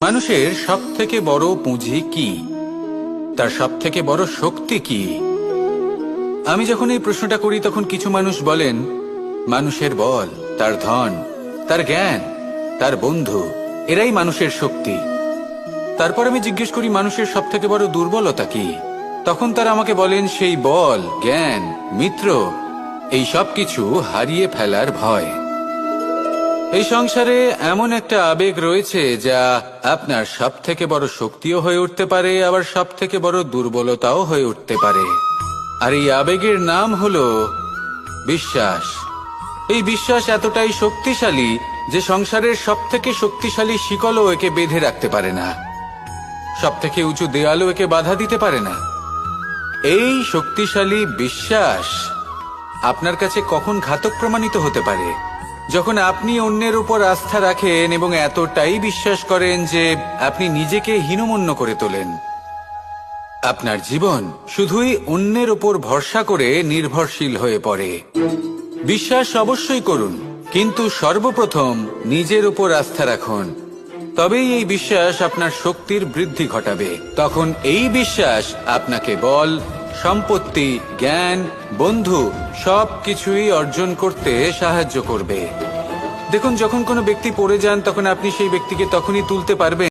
মানুষের সবথেকে বড় পুঁজি কি, তার সবথেকে বড় শক্তি কি? আমি যখন এই প্রশ্নটা করি তখন কিছু মানুষ বলেন মানুষের বল, তার ধন, তার জ্ঞান, তার বন্ধু, এরাই মানুষের শক্তি। তারপর আমি জিজ্ঞেস করি মানুষের সবথেকে বড় দুর্বলতা কি? তখন তারা আমাকে বলেন সেই বল, জ্ঞান, মিত্র, এই সব কিছু হারিয়ে ফেলার ভয়। এই সংসারে এমন একটা আবেগ রয়েছে যা আপনার সবথেকে বড় শক্তিও হয়ে উঠতে পারে, আবার সবথেকে বড় দুর্বলতাও হয়ে উঠতে পারে। আর এই আবেগের নাম হলো বিশ্বাস। এই বিশ্বাস এতটাই শক্তিশালী যে সংসারের সবথেকে শক্তিশালী শিকলও একে বেঁধে রাখতে পারে না, সবথেকে উঁচু দেয়ালও একে বাধা দিতে পারে না। এই শক্তিশালী বিশ্বাস আপনার কাছে কখন ঘাতক প্রমাণিত হতে পারে? যখন আপনি অন্যের উপর আস্থা রাখেন এবং এতটাই বিশ্বাস করেন যে আপনি নিজেকে হীনমন্য করে তোলেন। আপনার জীবন শুধুই অন্যের উপর ভরসা করে নির্ভরশীল হয়ে পড়ে। বিশ্বাস অবশ্যই করুন, কিন্তু সর্বপ্রথম নিজের উপর আস্থা রাখুন। তবেই এই বিশ্বাস আপনার শক্তির বৃদ্ধি ঘটাবে। তখন এই বিশ্বাস আপনাকে বল, সম্পত্তি, জ্ঞান, বন্ধু সব কিছুই অর্জন করতে সাহায্য করবে। দেখুন, যখন কোনো ব্যক্তি পড়ে যান তখন আপনি সেই ব্যক্তিকে তখনই তুলতে পারবেন